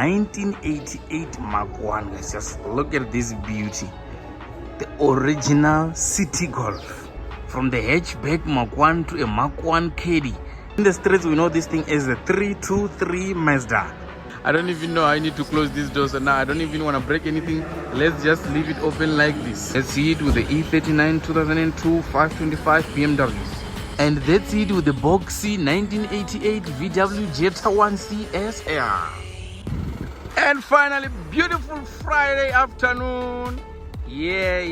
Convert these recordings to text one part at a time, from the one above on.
1988 Mark 1, guys. Just look at this beauty. The original Citi Golf. From the hatchback Mark 1 to a Mark 1 Caddy. In the streets, we know this thing as a 323 Mazda. I don't even know I need to close these doors, and now I don't even want to break anything. Let's just leave it open like this. Let's see it with the E39 2002 525 BMW. And that's it with the boxy 1988 VW Jetta 1 CSL. And finally, beautiful Friday afternoon. Yeah.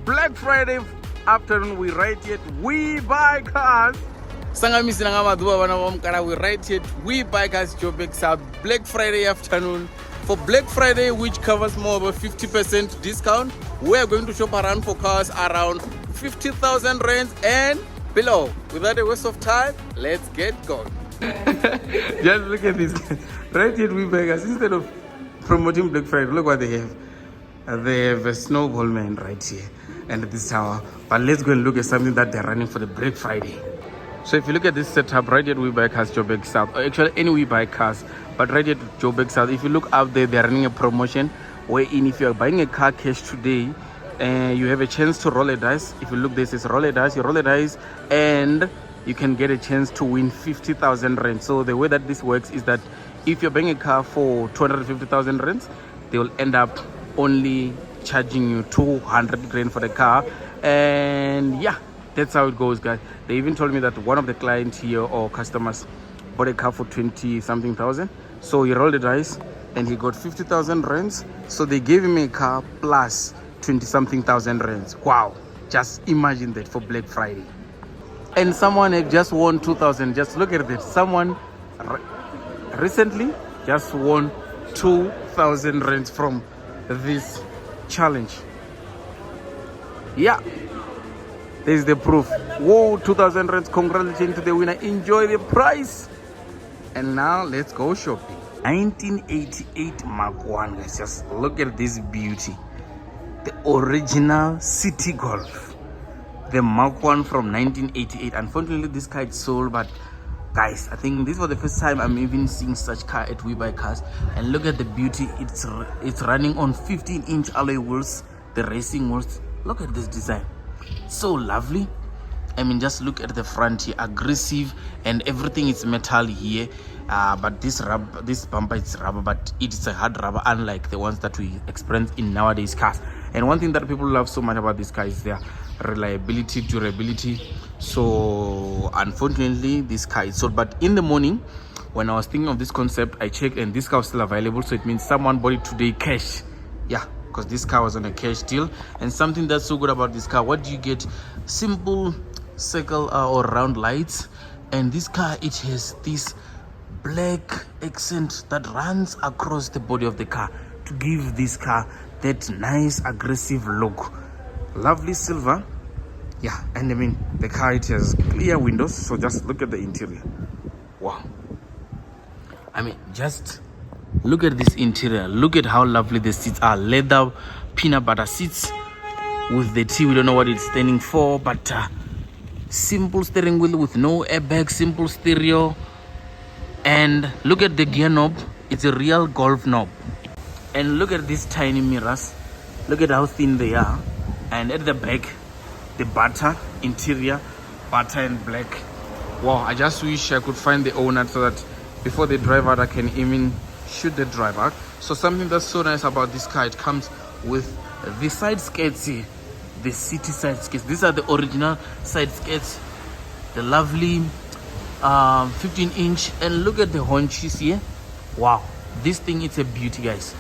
Black Friday afternoon, we right here. We buy cars. Sangamisi nangamaduba bana bomkara, we right here. We buy cars Joburg South. Black Friday afternoon. For Black Friday, which covers more of a 50% discount, we are going to shop around for cars around 50,000 rands and below. Without a waste of time, let's get going. Just look at this. Right here, we buy cars. Instead of promoting Black Friday, look what they have. They have a snowball man right here and this tower. But let's go and look at something that they're running for the Black Friday. So if you look at this setup right here, we buy cars Joburg South, or actually any we buy cars, but right here Joburg South, if you look up there, they're running a promotion wherein if you're buying a car cash today, you have a chance to roll a dice. If you look, this is roll a dice, you roll a dice and you can get a chance to win 50,000 rand. So the way that this works is that if you're buying a car for 250,000 rands, they will end up only charging you 200 grand for the car. And yeah, that's how it goes, guys. They even told me that one of the clients here or customers bought a car for 20 something thousand, so he rolled the dice and he got 50,000 rands. So they gave him a car plus 20 something thousand rands. Wow, just imagine that for Black Friday. And someone had just won 2,000. Just look at it. Someone recently just won 2,000 rands from this challenge. Yeah, there's the proof. Whoa, 2,000 rands. Congratulations to the winner. Enjoy the prize. And now let's go shopping. 1988 Mark 1, guys. Just look at this beauty. The original Citi Golf. The Mark 1 from 1988. Unfortunately, this car is sold, but guys, I think this was the first time I'm even seeing such car at WebuyCars. And look at the beauty. It's running on 15-inch alloy wheels, the racing wheels. Look at this design. So lovely. I mean, just look at the front here, aggressive, and everything is metal here. But this bumper is rubber, but it's a hard rubber, unlike the ones that we experience in nowadays cars. And one thing that people love so much about this car is their reliability, durability. So unfortunately, this car is sold. But in the morning, when I was thinking of this concept, I checked and this car was still available. So it means someone bought it today cash. Yeah, because this car was on a cash deal. And something that's so good about this car, what do you get? Simple circle or round lights. And this car, it has this black accent that runs across the body of the car to give this car that nice aggressive look. Lovely silver. Yeah, and I mean, the car, it has clear windows. So just look at the interior. Wow. I mean, just look at this interior. Look at how lovely the seats are. Leather peanut butter seats with the T. We don't know what it's standing for, but simple steering wheel with no airbag, simple stereo. And look at the gear knob. It's a real golf knob. And look at these tiny mirrors. Look at how thin they are. And at the back, the butter interior, butter and black. Wow, I just wish I could find the owner so that before they drive out, I can even shoot the driver. So something that's so nice about this car, it comes with the side skirts here, the city side skirts. These are the original side skirts, the lovely 15-inch. And look at the haunches here. Wow, this thing, it's a beauty, guys.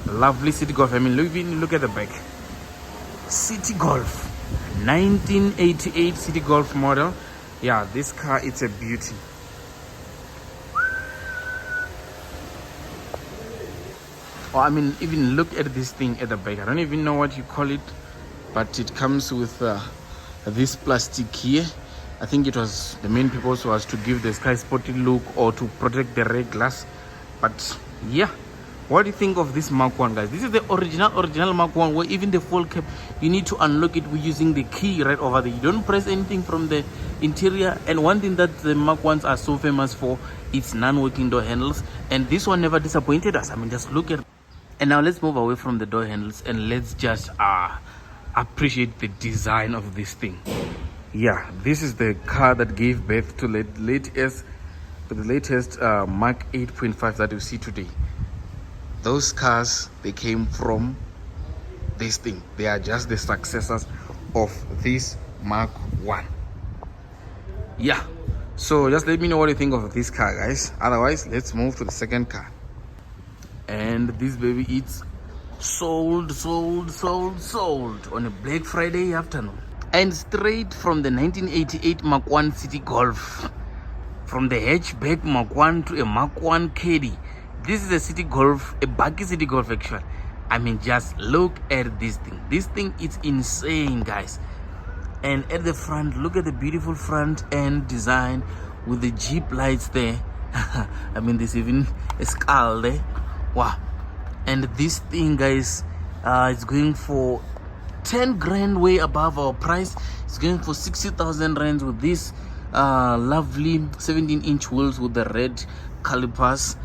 Lovely Citi Golf. I mean, look at the back. Citi Golf, 1988 Citi Golf model. Yeah, this car, it's a beauty. Oh, I mean, even look at this thing at the back. I don't even know what you call it, but it comes with this plastic here. I think it was the main purpose was to give the sky spotted look or to protect the rear glass. But yeah, what do you think of this Mark 1, guys? This is the original Mark 1, where even the full cap, you need to unlock it with using the key right over there. You don't press anything from the interior. And one thing that the Mark 1s are so famous for, it's non-working door handles, and this one never disappointed us. I mean, just look at. And now let's move away from the door handles and let's just appreciate the design of this thing. Yeah, this is the car that gave birth to the latest Mark 8.5 that you see today. Those cars, they came from this thing. They are just the successors of this Mark 1. Yeah, so just let me know what you think of this car, guys. Otherwise, let's move to the second car. And this baby, it's sold on a Black Friday afternoon. And straight from the 1988 Mark 1 Citi Golf, from the hatchback Mark 1 to a Mark 1 Caddy. This is a Citi Golf, a Bakkie Citi Golf actually. I mean, just look at this thing. This thing is insane, guys. And at the front, look at the beautiful front end design with the Jeep lights there. I mean, there's even a skull there. Wow. And this thing, guys, is going for 10 grand, way above our price. It's going for 60,000 rands with this lovely 17-inch wheels with the red calipers.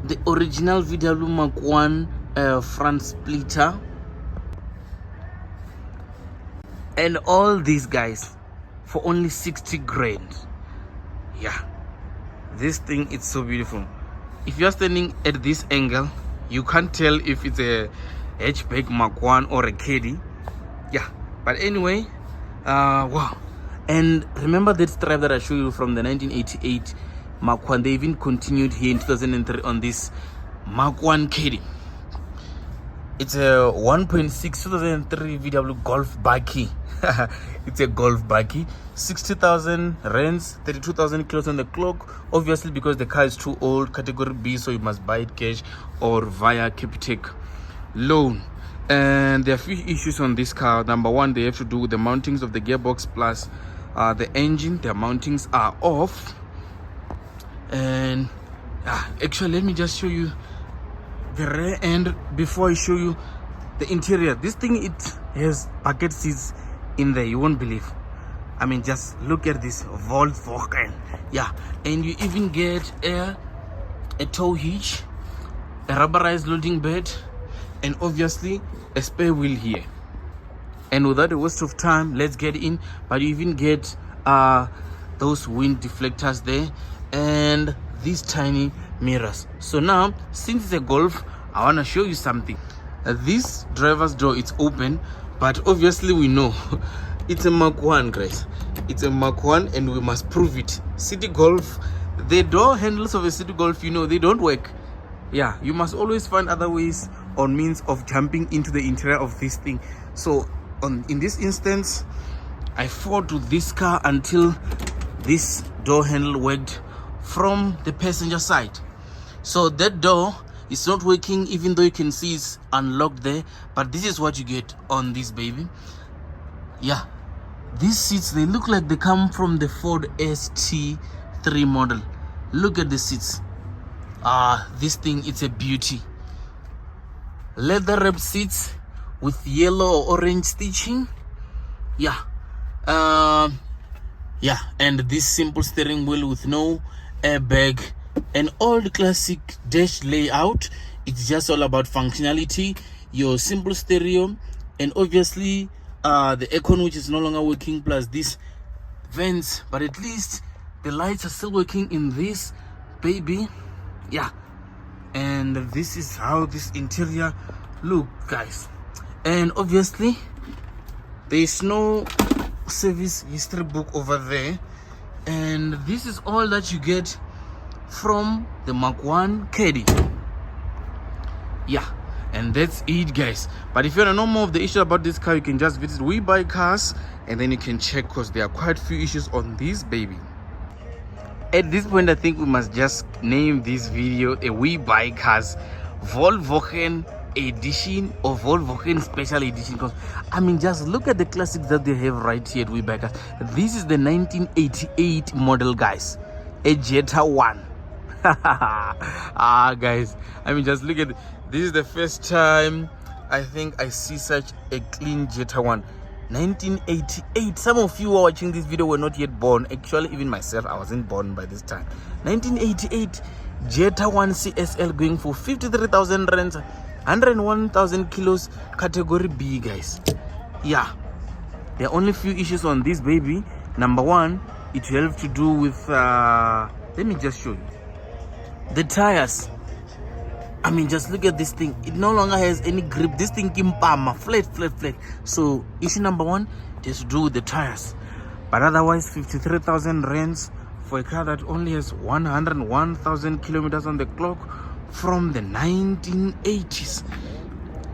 The original VW Mark 1 front splitter. And all these guys for only 60 grand. Yeah, this thing is so beautiful. If you're standing at this angle, you can't tell if it's a hatchback Mark 1 or a Caddy. Yeah, but anyway, wow. And remember that stripe that I showed you from the 1988 Mark 1? They even continued here in 2003 on this Mark 1 Caddy. It's a 1.6 2003 VW Golf Bakkie. It's a Golf Bakkie. 60,000 rands, 32,000 kilos on the clock. Obviously, because the car is too old, category B, so you must buy it cash or via Capitec loan. And there are a few issues on this car. Number one, they have to do with the mountings of the gearbox plus the engine. Their mountings are off. And actually, let me just show you the rear end before I show you the interior. This thing, it has bucket seats in there, you won't believe. I mean, just look at this Volkswagen. Yeah, and you even get a tow hitch, a rubberized loading bed, and obviously a spare wheel here. And without a waste of time, let's get in. But you even get those wind deflectors there and these tiny mirrors. So now, since it's a Golf, I want to show you something. This driver's door, it's open, but obviously we know it's a Mark 1, guys. It's a Mark 1 and we must prove it. Citi Golf, the door handles of a Citi Golf, you know, they don't work. Yeah, you must always find other ways or means of jumping into the interior of this thing. So in this instance, I fought with this car until this door handle worked from the passenger side. So that door is not working, even though you can see it's unlocked there. But this is what you get on this baby. Yeah, these seats, they look like they come from the Ford ST3 model. Look at the seats. This thing, it's a beauty. Leather wrapped seats with yellow or orange stitching. Yeah, yeah, and this simple steering wheel with no airbag and all the classic dash layout. It's just all about functionality, your simple stereo, and obviously the aircon, which is no longer working, plus these vents, but at least the lights are still working in this baby. Yeah, and this is how this interior look, guys. And obviously there's no service history book over there, and this is all that you get from the Mark 1 Caddy. Yeah, and that's it, guys. But if you want to know more of the issue about this car, you can just visit WebuyCars and then you can check, because there are quite few issues on this baby. At this point, I think we must just name this video a WebuyCars Volkswagen edition or Volkswagen special edition, because I mean, just look at the classics that they have right here at WebuyCars. This is the 1988 model, guys, a Jetta 1. Guys, I mean, just look at this. Is the first time I think I see such a clean Jetta 1. 1988. Some of you who are watching this video were not yet born. Actually, even myself, I wasn't born by this time. 1988 Jetta 1 CSL going for 53,000 rands, 101,000 kilos, category B, guys. Yeah, there are only few issues on this baby. Number one, it will have to do with let me just show you the tires. I mean, just look at this thing. It no longer has any grip. This thing kimpama, flat. So issue number one, it has to do with the tires. But otherwise, 53,000 rands for a car that only has 101,000 kilometers on the clock from the 1980s.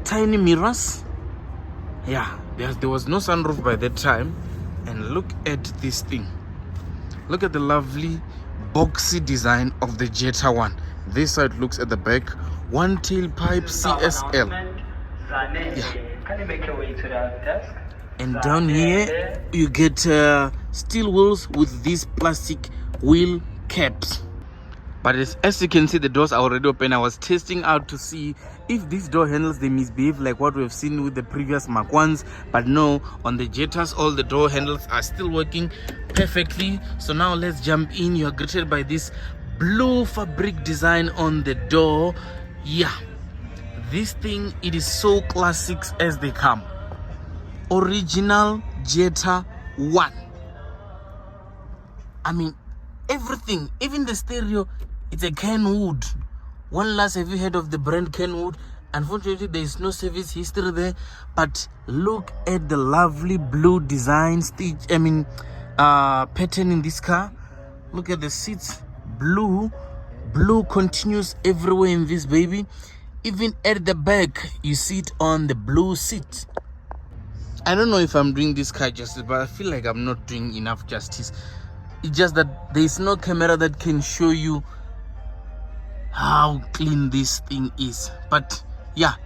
Tiny mirrors. Yeah, there was no sunroof by that time. And look at this thing. Look at the lovely boxy design of the Jetta 1. This side looks at the back. One tailpipe CSL. Yeah. Can you make your way to that desk? And down here you get steel wheels with these plastic wheel caps. But as you can see, the doors are already open. I was testing out to see if these door handles, they misbehave like what we've seen with the previous Mark 1s. But no, on the Jettas, all the door handles are still working perfectly. So now let's jump in. You are greeted by this blue fabric design on the door. Yeah, this thing, it is so classics as they come. Original Jetta 1. I mean, everything, even the stereo, it's a Kenwood. One last, have you heard of the brand Kenwood? Unfortunately, there is no service history there. But look at the lovely blue design pattern in this car. Look at the seats, blue continues everywhere in this baby. Even at the back, you see it on the blue seat. I don't know if I'm doing this car justice, but I feel like I'm not doing enough justice. It's just that there is no camera that can show you how clean this thing is. But yeah,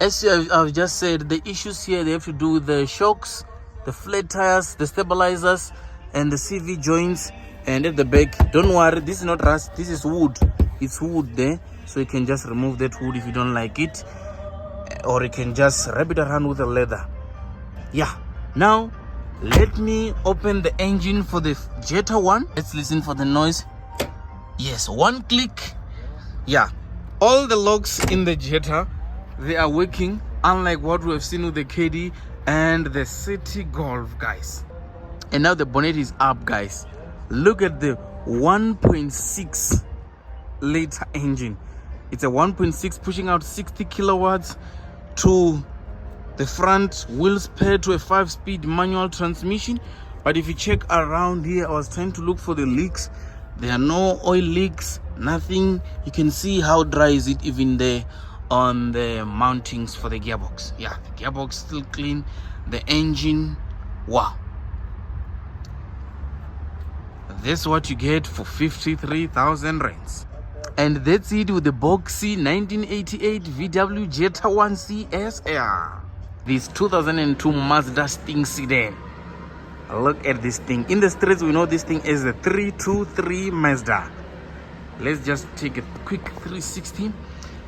as I've just said, the issues here, they have to do with the shocks, the flat tires, the stabilizers, and the CV joints. And at the back, don't worry, this is not rust, this is wood. It's wood there, so you can just remove that wood if you don't like it, or you can just wrap it around with the leather. Yeah, now let me open the engine for the Jetta 1. Let's listen for the noise. Yes, one click. Yeah, all the locks in the Jetta, they are working, unlike what we have seen with the Caddy and the Citi Golf, guys. And now the bonnet is up, guys. Look at the 1.6 liter engine. It's a 1.6 pushing out 60 kilowatts to the front wheels paired to a 5-speed manual transmission. But if you check around here, I was trying to look for the leaks. There are no oil leaks, nothing. You can see how dry is it even there on the mountings for the gearbox. Yeah, the gearbox still clean. The engine, wow. That's what you get for 53,000 rands. And that's it with the boxy 1988 VW Jetta 1 CSL. This 2002 Mazda Sting sedan. Look at this thing. In the streets, we know this thing is a 323 Mazda. Let's just take a quick 360.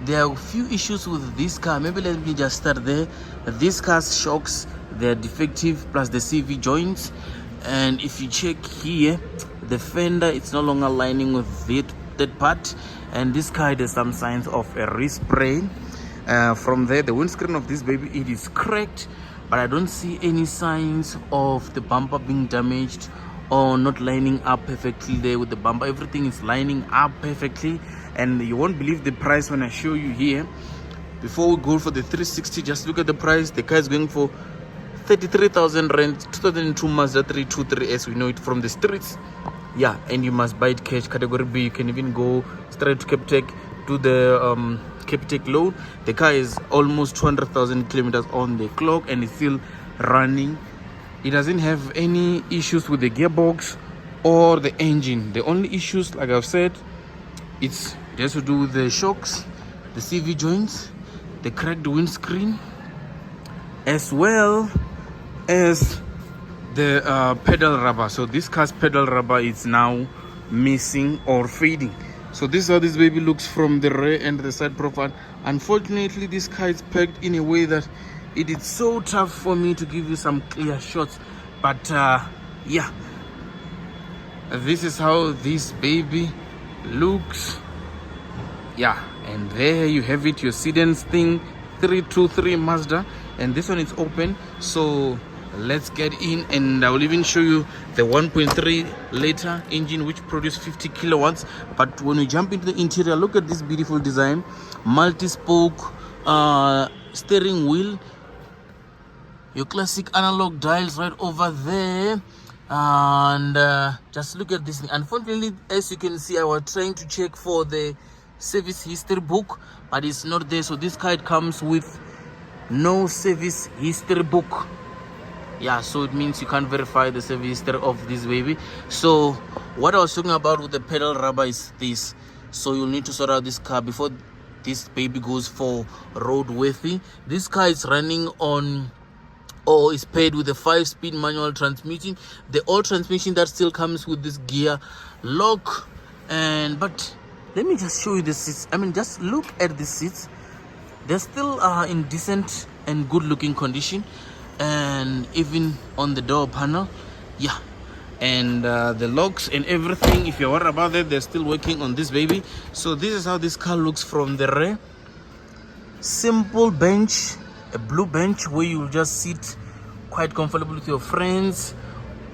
There are a few issues with this car. Maybe let me just start there. This car's shocks, they're defective, plus the CV joints. And if you check here, the fender, it's no longer lining with that part. And this car has some signs of a respray. From there, the windscreen of this baby, it is cracked, but I don't see any signs of the bumper being damaged or not lining up perfectly there with the bumper. Everything is lining up perfectly, and you won't believe the price when I show you here. Before we go for the 360, just look at the price. The car is going for 33,000 rand, 2002 Mazda 323S. We know it from the streets. Yeah, and you must buy it cash, category B. You can even go straight to Capitec, do the Capitec loan. The car is almost 200,000 kilometers on the clock and it's still running. It doesn't have any issues with the gearbox or the engine. The only issues, like I've said, it has to do with the shocks, the CV joints, the cracked windscreen, as well as the pedal rubber. So this car's pedal rubber is now missing or fading. So this is how this baby looks from the rear and the side profile. Unfortunately, this car is packed in a way that it is so tough for me to give you some clear shots, but yeah, this is how this baby looks. Yeah, and there you have it, your sedan thing, 323 Mazda, and this one is open. So let's get in, and I will even show you the 1.3 liter engine which produces 50 kilowatts. But when we jump into the interior, look at this beautiful design, multi-spoke steering wheel, your classic analog dials right over there, and just look at this thing. Unfortunately, as you can see, I was trying to check for the service history book, but it's not there. So this car, it comes with no service history book. Yeah, so it means you can't verify the service history of this baby. So what I was talking about with the pedal rubber is this. So you'll need to sort out this car before this baby goes for roadworthy. This car is running on, or is paired with a 5-speed manual transmission. The old transmission that still comes with this gear lock. And but let me just show you the seats. I mean, just look at the seats. They're still in decent and good looking condition, and even on the door panel, yeah, and the locks and everything, if you're worried about that, they're still working on this baby. So this is how this car looks from the rear. Simple bench, a blue bench where you'll just sit quite comfortable with your friends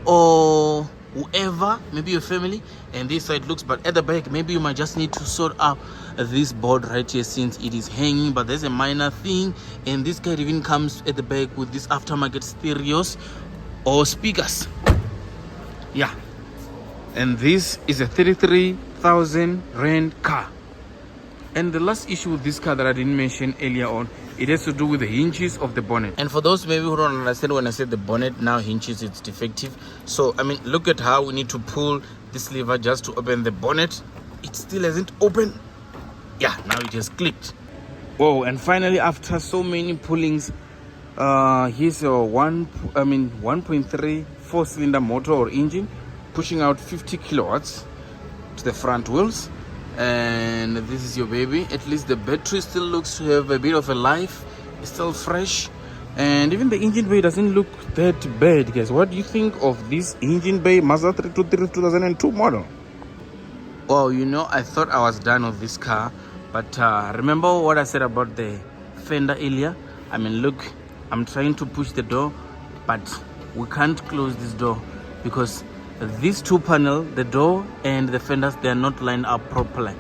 or whoever, maybe your family. And this side looks, but at the back maybe you might just need to sort out this board right here since it is hanging, but there's a minor thing. And this car even comes at the back with this aftermarket stereos or speakers. Yeah, and this is a 33,000 rand car. And the last issue with this car that I didn't mention earlier on, it has to do with the hinges of the bonnet. And for those maybe who don't understand, when I said the bonnet now hinges, it's defective. So I mean, look at how we need to pull this lever just to open the bonnet. It still hasn't opened. Yeah, now it has clicked. Whoa, and finally, after so many pullings, here's a 1.3 4-cylinder motor or engine pushing out 50 kilowatts to the front wheels. And this is your baby. At least the battery still looks to have a bit of a life. It's still fresh, and even the engine bay doesn't look that bad, guys. What do you think of this engine bay Mazda 323 2002 model? Well, you know, I thought I was done with this car, but remember what I said about the fender earlier? I mean, look, I'm trying to push the door, but we can't close this door because these two panels, the door and the fenders, they are not lined up properly.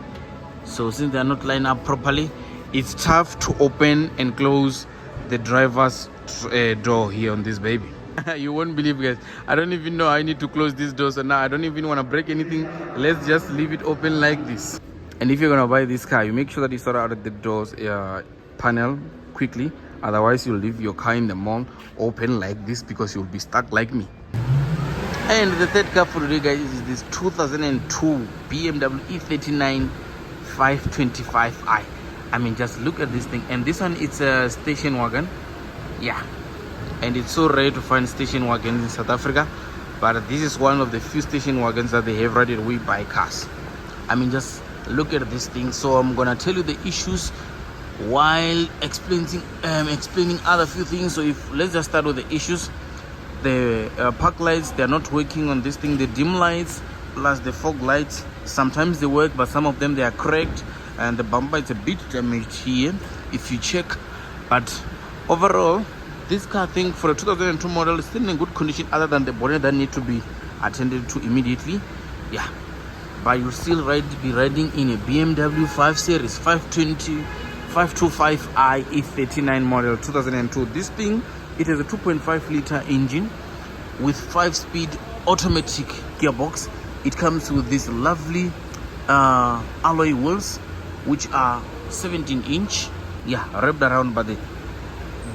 So since they are not lined up properly, it's tough to open and close the driver's door here on this baby. You won't believe, guys, I don't even know I need to close this door. So now I don't even want to break anything. Let's just leave it open like this. And if you're gonna buy this car, you make sure that you sort out the doors panel quickly, otherwise you'll leave your car in the mall open like this because you'll be stuck like me. And the third car for today, guys, is this 2002 BMW E39 525i. I mean, just look at this thing. And this one, it's a station wagon. Yeah, and it's so rare to find station wagons in South Africa, but this is one of the few station wagons that they have right at WebuyCars. I mean, just look at this thing. So I'm gonna tell you the issues while explaining other few things. So let's just start with the issues. The park lights, they're not working on this thing. The dim lights plus the fog lights, sometimes they work, but some of them, they are cracked, and the bumper is a bit damaged here if you check. But overall, this car, I think, for a 2002 model, is still in good condition, other than the bonnet that need to be attended to immediately. Yeah, but you'll still be riding in a BMW 5 Series 525i E39 model 2002. This thing, it has a 2.5 liter engine with 5-speed automatic gearbox. It comes with this lovely alloy wheels, which are 17-inch. Yeah, wrapped around by the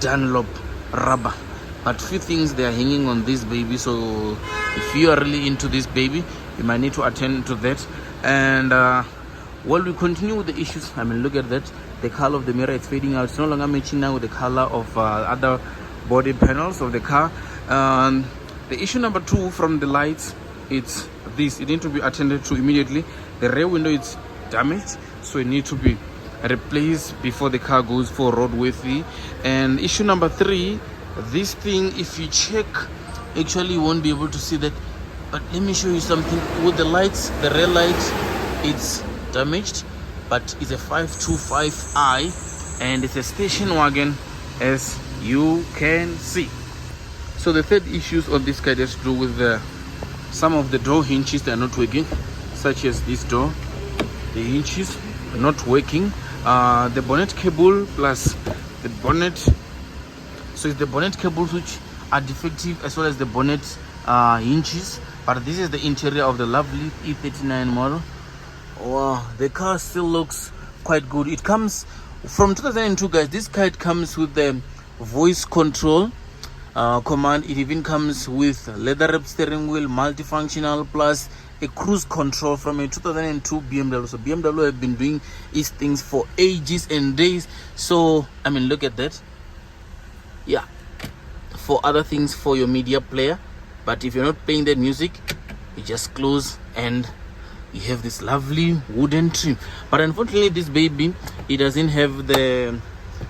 Dunlop rubber. But few things, they are hanging on this baby. So if you are really into this baby, you might need to attend to that. And while we continue with the issues, I mean, look at that. The color of the mirror is fading out. It's no longer matching now with the color of other body panels of the car. The issue number 2 from the lights, it's this. It needs to be attended to immediately. The rear window is damaged, so it needs to be replace before the car goes for roadworthy. And issue number 3, this thing, if you check, actually you won't be able to see that, but let me show you something. With the lights, the rear light, it's damaged, but it's a 525i and it's a station wagon, as you can see. So the third issues on this car has to do with some of the door hinges that are not working, such as this door. The hinges are not working. The bonnet cable plus the bonnet, so it's the bonnet cables which are defective, as well as the bonnet hinges. But this is the interior of the lovely E39 model. Wow, the car still looks quite good. It comes from 2002, guys. This car, it comes with the voice control command. It even comes with leather wrapped steering wheel, multifunctional, plus a cruise control from a 2002 BMW. So BMW have been doing these things for ages and days. So I mean, look at that. Yeah, for other things, for your media player. But if you're not playing that music, you just close and you have this lovely wooden trim. But unfortunately, this baby, it doesn't have the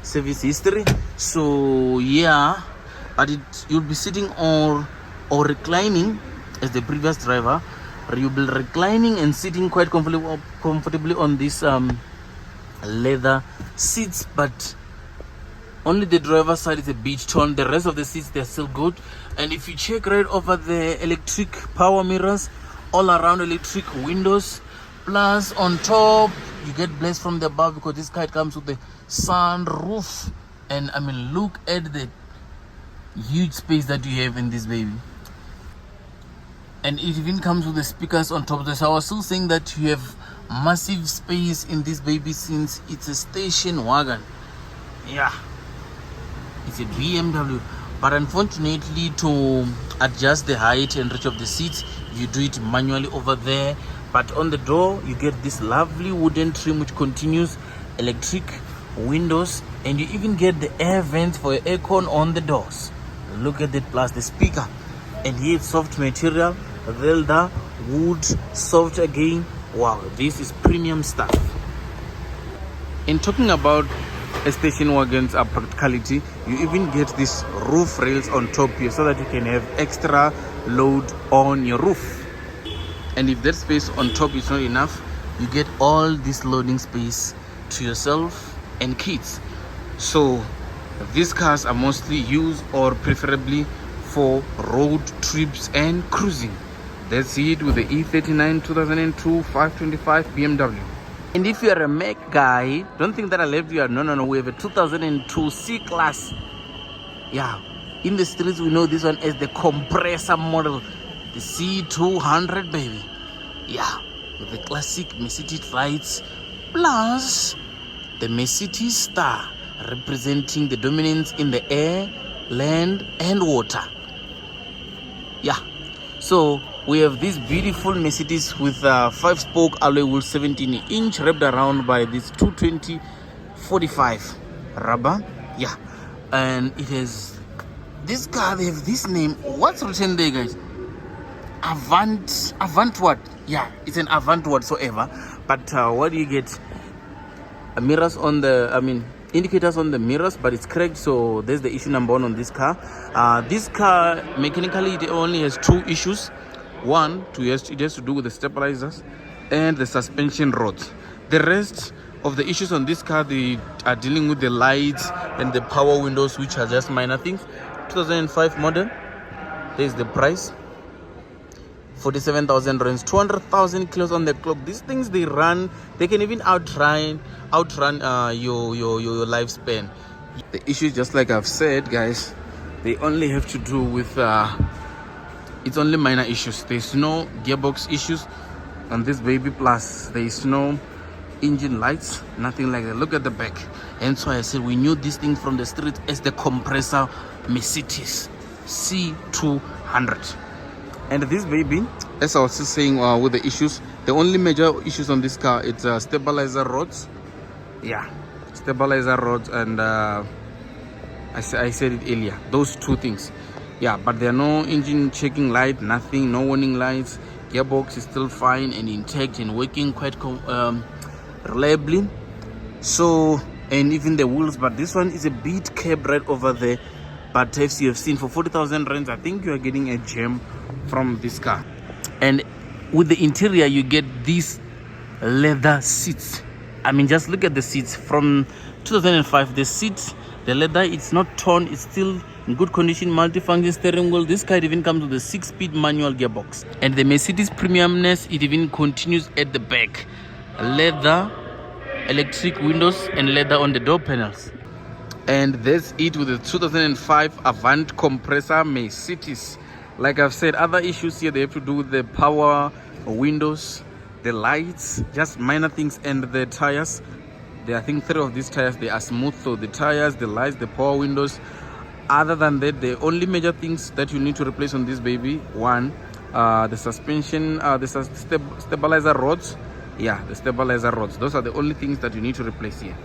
service history. So yeah, but you'll be sitting or reclining as the previous driver. You'll be reclining and sitting quite comfortably on this leather seats, but only the driver's side is a beach tone. The rest of the seats, they're still good. And if you check right over the electric power mirrors, all around electric windows, plus on top you get blessed from the above, because this car, it comes with the sunroof. And I mean, look at the huge space that you have in this baby. And it even comes with the speakers on top of this. I was still saying that you have massive space in this baby, since it's a station wagon. Yeah, it's a BMW. But unfortunately, to adjust the height and reach of the seats, you do it manually over there. But on the door, you get this lovely wooden trim which continues, electric windows, and you even get the air vents for your aircon on the doors. Look at that, plus the speaker. And here it's soft material, velda, wood, soft again. Wow, this is premium stuff. In talking about a station wagon's practicality, you even get these roof rails on top here, so that you can have extra load on your roof. And if that space on top is not enough, you get all this loading space to yourself and kids. So these cars are mostly used, or preferably, for road trips and cruising. That's it with the E39 2002 525 BMW. And if you're a Mac guy, don't think that I left you. No, we have a 2002 C-Class. Yeah, in the streets we know this one as the compressor model, the C200, baby. Yeah, with the classic Mercedes lights, plus the Mercedes star, representing the dominance in the air, land and water. Yeah, so we have this beautiful Mercedes with 5-spoke alloy wheel, 17-inch, wrapped around by this 220/45 rubber. Yeah, and it has this car. They have this name. What's written there, guys? Avant what? Yeah, it's an Avant whatsoever. But what do you get? Mirrors on the, indicators on the mirrors, but it's cracked. So there's the issue number 1 on this car. This car, mechanically, it only has 2 issues. One, it has to do with the stabilizers and the suspension rods. The rest of the issues on this car, they are dealing with the lights and the power windows, which are just minor things. 2005 model. There's the price, 47,000 rands, 200,000 kilos on the clock. These things, they can even outrun your lifespan. The issues, just like I've said, guys, they only have to do with it's only minor issues. There's no gearbox issues on this baby, plus there is no engine lights, nothing like that. Look at the back. And so I said we knew this thing from the street as the compressor Mercedes C200. And this baby, as I was saying, with the issues, the only major issues on this car, it's stabilizer rods. Yeah, stabilizer rods, and I said it earlier, those 2 things. Yeah, but there are no engine checking light, nothing, no warning lights. Gearbox is still fine and intact and working quite reliably. So, and even the wheels, but this one is a bit curb right over there. But as you have seen, for 40,000 rands, I think you are getting a gem from this car. And with the interior, you get these leather seats. I mean, just look at the seats from 2005. The seat, the leather, it's not torn, it's still in good condition. Multifunction steering wheel. This car even comes with a 6-speed manual gearbox. And the Mercedes premiumness, it even continues at the back. Leather, electric windows, and leather on the door panels. And that's it with the 2005 Avant compressor Mercedes. Like I've said, other issues here, they have to do with the power windows, the lights, just minor things, and the tires. I think 3 of these tires, they are smooth. So the tires, the lights, the power windows. Other than that, the only major things that you need to replace on this baby, one, the suspension, the stabilizer rods. Yeah, the stabilizer rods. Those are the only things that you need to replace here.